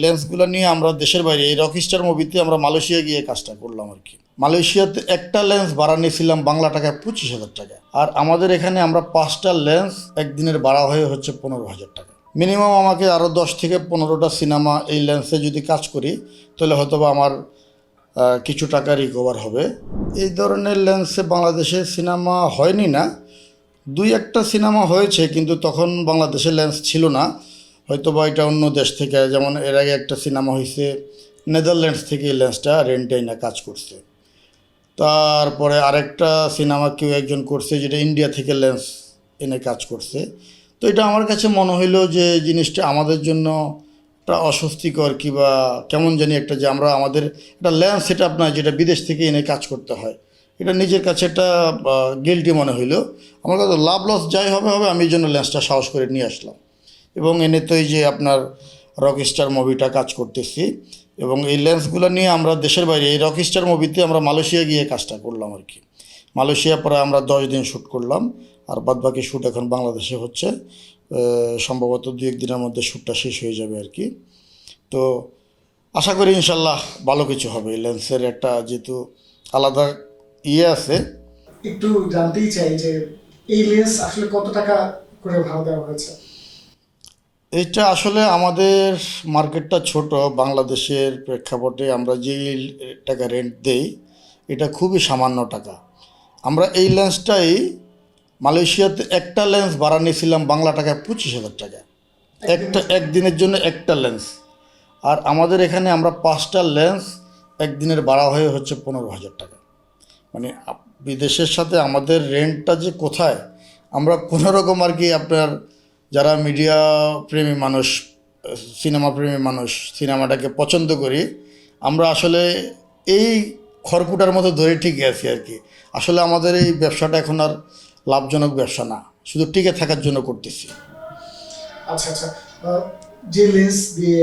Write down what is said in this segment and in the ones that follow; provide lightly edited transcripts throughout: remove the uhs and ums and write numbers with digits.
লেন্সগুলো নিয়ে আমরা দেশের বাইরে এই রকস্টার মুভিতে আমরা মালয়েশিয়া গিয়ে কাজটা করলাম আর কি। মালয়েশিয়াতে একটা লেন্স ভাড়া নিয়েছিলাম বাংলা টাকায় 25,000 টাকা, আর আমাদের এখানে আমরা 5টা লেন্স একদিনের ভাড়া হয়ে হচ্ছে 15,000 টাকা। মিনিমাম আমাকে আরও 10 থেকে 15টা সিনেমা এই লেন্সে যদি কাজ করি তাহলে হয়তো বা আমার কিছু টাকা রিকভার হবে। এই ধরনের লেন্সে বাংলাদেশে সিনেমা হয়নি না, 2-1টা সিনেমা হয়েছে, কিন্তু তখন বাংলাদেশে লেন্স ছিল না, হয়তো বা এটা অন্য দেশ থেকে, যেমন এর আগে একটা সিনেমা হয়েছে নেদারল্যান্ডস থেকে এই লেন্সটা রেন্টে না কাজ করছে। তারপরে আরেকটা সিনেমা কেউ একজন করছে যেটা ইন্ডিয়া থেকে লেন্স এনে কাজ করছে। তো এটা আমার কাছে মনে হইলো যে জিনিসটা আমাদের জন্য একটা অস্বস্তিকর কিংবা কেমন জানি একটা, যে আমরা আমাদের একটা লেন্স সেট আপ নয় যেটা বিদেশ থেকে এনে কাজ করতে হয়, এটা নিজের কাছে একটা গিল্টি মনে হইলো। আমার কাছে লাভ লস যাই হবে হবে, আমি এই জন্য লেন্সটা সাহস করে নিয়ে আসলাম এবং এনে তো এই যে আপনার রকস্টার মুভিটা কাজ করতেছি। এবং এই লেন্সগুলো নিয়ে আমরা দেশের বাইরে এই রকস্টার মুভিতে আমরা মালয়েশিয়া গিয়ে কাজটা করলাম আর কি। মালয়েশিয়া পরে আমরা 10 দিন শ্যুট করলাম, আর বাদবাকি শ্যুট এখন বাংলাদেশে হচ্ছে। সম্ভবত 2-1 দিনের মধ্যে শ্যুটটা শেষ হয়ে যাবে আর কি। তো আশা করি ইনশাল্লাহ ভালো কিছু হবে। লেন্সের একটা যেহেতু আলাদা আছে। একটু জানতেই চাই যে এই লেন্স আসলে কত টাকা করে ভাড়া দেওয়া হয়েছে? এটা আসলে আমাদের মার্কেটটা ছোট, বাংলাদেশের প্রেক্ষাপটে আমরা যে টাকা রেন্ট দেই এটা খুবই সামান্য টাকা। আমরা এই লেন্সটাই মালয়েশিয়াতে একটা লেন্স ভাড়া নিয়েছিলাম বাংলা টাকায় 25,000 টাকা, একদিনের জন্য একটা লেন্স। আর আমাদের এখানে আমরা 5টা লেন্স একদিনের ভাড়া হয়ে হচ্ছে 15,000 টাকা। মানে বিদেশের সাথে আমাদের রেন্টটা যে কোথায়, আমরা কোনোরকম আর কি আপনার যারা মিডিয়া প্রেমী মানুষ, সিনেমা প্রেমী মানুষ, সিনেমাটাকে পছন্দ করি, আমরা আসলে এই খড়কুটার মতো ধরে টিকে আছি আর কি। আসলে আমাদের এই ব্যবসাটা এখন আর লাভজনক ব্যবসা না, শুধু টিকে থাকার জন্য করতেছি। আচ্ছা আচ্ছা, যে লেন্স দিয়ে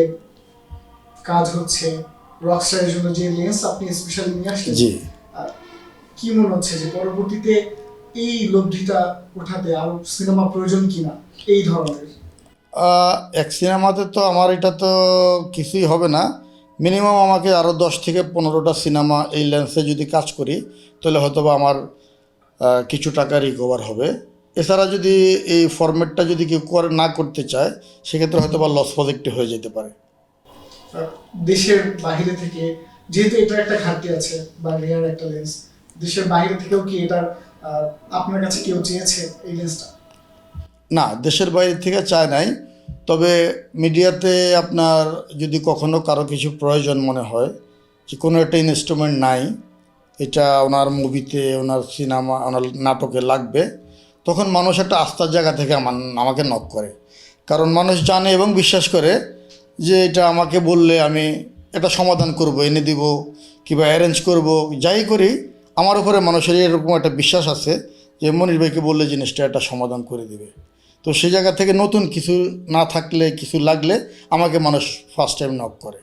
কাজ হচ্ছে, রকস্টারের জন্য যে লেন্স আপনি স্পেশালি নিয়ে আসলেন, জি, কি মনে হচ্ছে যে পরবর্তীতে এই লব্ধিটা ওঠাতে আরো সিনেমা প্রয়োজন কিনা এই ধরনের? এক সিনেমাতে তো আমার এটা তো কিছুই হবে না। মিনিমাম আমাকে আরও 10 থেকে 15টা সিনেমা এই লেন্সে যদি কাজ করি তাহলে হয়তো বা আমার কিছু টাকা রিকভার হবে। এছাড়া যদি এই ফরম্যাটটা যদি কেউ না করতে চায় সেক্ষেত্রে হয়তো বা লস প্রজেক্টে হয়ে যেতে পারে। দেশের বাইরে থেকে, যেহেতু এটা একটা ঘাটতি আছে বা রেয়ার একটা লেন্স, দেশের বাইরে থেকেও কি এটা আপনার কাছে কেউ চেয়েছে এই লেন্সটা? না, দেশের বাইরে থেকে চায় নাই, তবে মিডিয়াতে আপনার যদি কখনো কারো কিছু প্রয়োজন মনে হয় যে কোনো একটা ইনস্ট্রুমেন্ট নাই, এটা ওনার মুভিতে, ওনার সিনেমা, ওনার নাটকে লাগবে, তখন মানুষ একটা আস্থার জায়গা থেকে আমাকে নক করে। কারণ মানুষ জানে এবং বিশ্বাস করে যে এটা আমাকে বললে আমি এটা সমাধান করব, এনে দিব কিংবা অ্যারেঞ্জ করব, যাই করি আমার উপরে মানুষের এরকম একটা বিশ্বাস আছে যে মনির ভাইকে বললে জিনিসটা একটা সমাধান করে দিবে। তো সেই জায়গা থেকে নতুন কিছু না থাকলে, কিছু লাগলে আমাকে মানুষ ফার্স্ট টাইম নক করে।